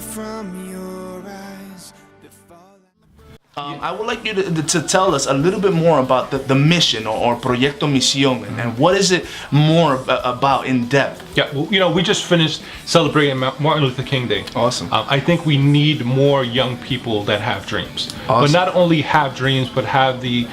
from your eyes. I would like you to tell us a little bit more about the mission or Proyecto Mision and what is it more about in depth? Yeah, well, we just finished celebrating Martin Luther King Day. Awesome. I think we need more young people that have dreams, Awesome. but not only have dreams, but have the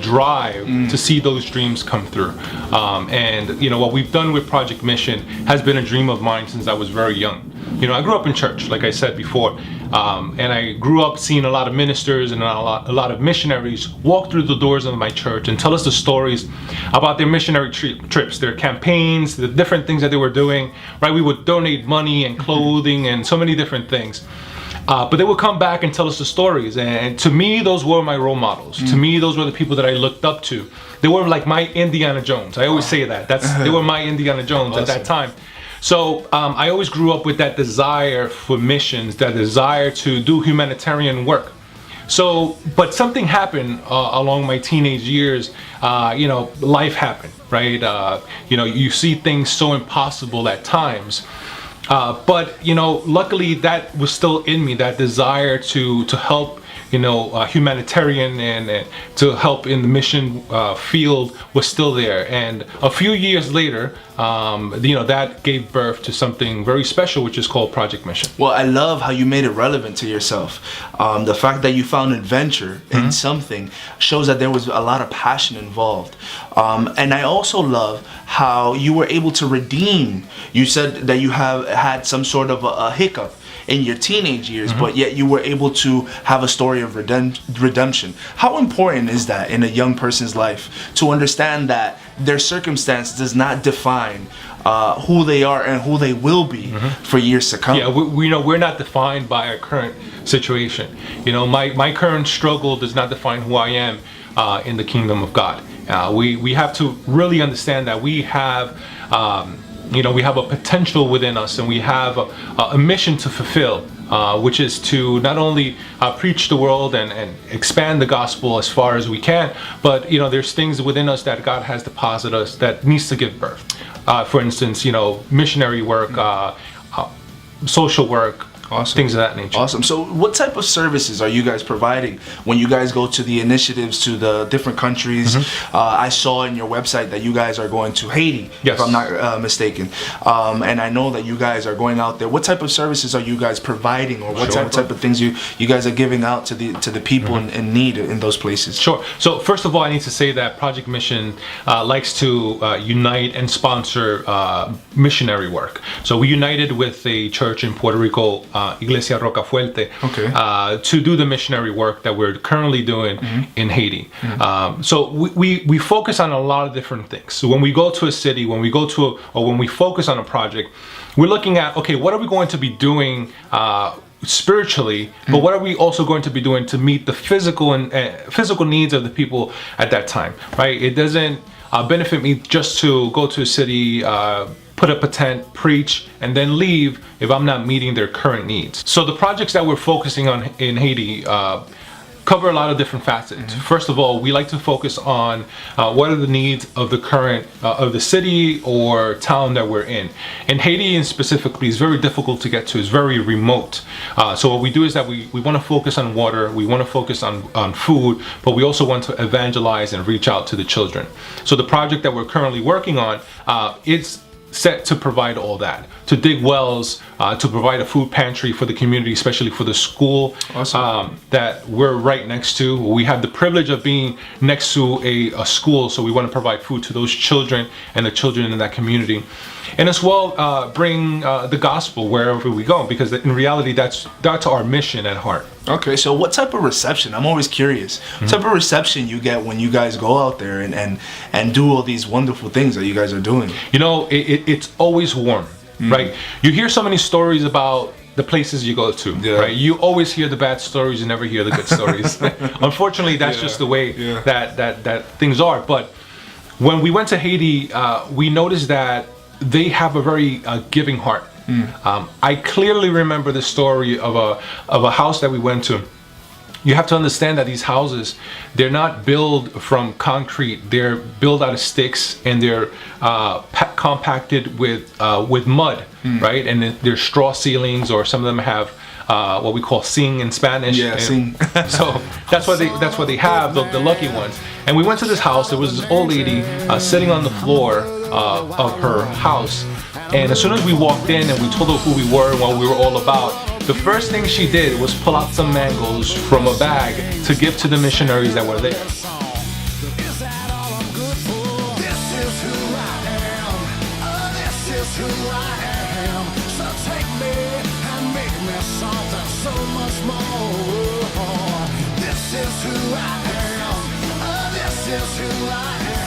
drive to see those dreams come through. And what we've done with Project Mission has been a dream of mine since I was very young. I grew up in church, like I said before, and I grew up seeing a lot of ministers and a lot of missionaries walk through the doors of my church and tell us the stories about their missionary trips, their campaigns, the different things that they were doing, right? We would donate money and clothing and so many different things. But they would come back and tell us the stories. And to me, those were my role models. To me, those were the people that I looked up to. They were like my Indiana Jones. I always say that. They were my Indiana Jones Awesome. at that time. So I always grew up with that desire for missions, that desire to do humanitarian work. So, but something happened along my teenage years. Life happened, right? You see things so impossible at times. But luckily that was still in me, that desire to help, humanitarian and to help in the mission field was still there. And a few years later, that gave birth to something very special, which is called Project Mission. Well, I love how you made it relevant to yourself. The fact that you found adventure in something shows that there was a lot of passion involved. And I also love how you were able to redeem. You said that you have had some sort of a hiccup in your teenage years, but yet you were able to have a story of redemption. How important is that in a young person's life to understand that their circumstance does not define who they are and who they will be for years to come? Yeah, we're not defined by our current situation. My current struggle does not define who I am in the kingdom of God. We have to really understand that we have we have a potential within us, and we have a mission to fulfill, which is to not only preach the world and expand the gospel as far as we can, but there's things within us that God has deposited us that needs to give birth. For instance, missionary work, social work. Awesome. Things of that nature. Awesome. So what type of services are you guys providing when you guys go to the initiatives to the different countries? I saw in your website that you guys are going to Haiti, yes, if I'm not mistaken. And I know that you guys are going out there. What type of services are you guys providing, or what type of things you guys are giving out to the people in need in those places? Sure. So first of all, I need to say that Project Mission likes to unite and sponsor missionary work. So we united with a church in Puerto Rico, Iglesia Roca Fuerte, to do the missionary work that we're currently doing in Haiti. So we focus on a lot of different things. So when we go to a city, when we focus on a project, we're looking at, okay, what are we going to be doing spiritually, but what are we also going to be doing to meet the physical needs of the people at that time, right? It doesn't benefit me just to go to a city, put up a tent, preach, and then leave if I'm not meeting their current needs. So the projects that we're focusing on in Haiti cover a lot of different facets. First of all, we like to focus on what are the needs of the current of the city or town that we're in. And Haiti, and specifically, is very difficult to get to. It's very remote. So what we do is that we want to focus on water, we want to focus on food, but we also want to evangelize and reach out to the children. So the project that we're currently working on, it's set to provide all that, to dig wells, to provide a food pantry for the community, especially for the school that we're right next to. We have the privilege of being next to a school, so we want to provide food to those children and the children in that community. And as well, bring the gospel wherever we go, because in reality, that's our mission at heart. Okay, so what type of reception? I'm always curious. What type of reception you get when you guys go out there and do all these wonderful things that you guys are doing? It's always warm, right? You hear so many stories about the places you go to, right? You always hear the bad stories, you never hear the good stories. Unfortunately, that's just the way that things are. But when we went to Haiti, we noticed that they have a very giving heart. I clearly remember the story of a house that we went to, You have to understand that these houses, they're not built from concrete. They're built out of sticks, and they're compacted with mud, right? And there's straw ceilings, or some of them have what we call sing in Spanish. Yeah, sing. So that's what they have, the lucky ones. And we went to this house. There was this old lady sitting on the floor of her house. And as soon as we walked in and we told her who we were and what we were all about, the first thing she did was pull out some mangoes from a bag to give to the missionaries that were there. This is who I am.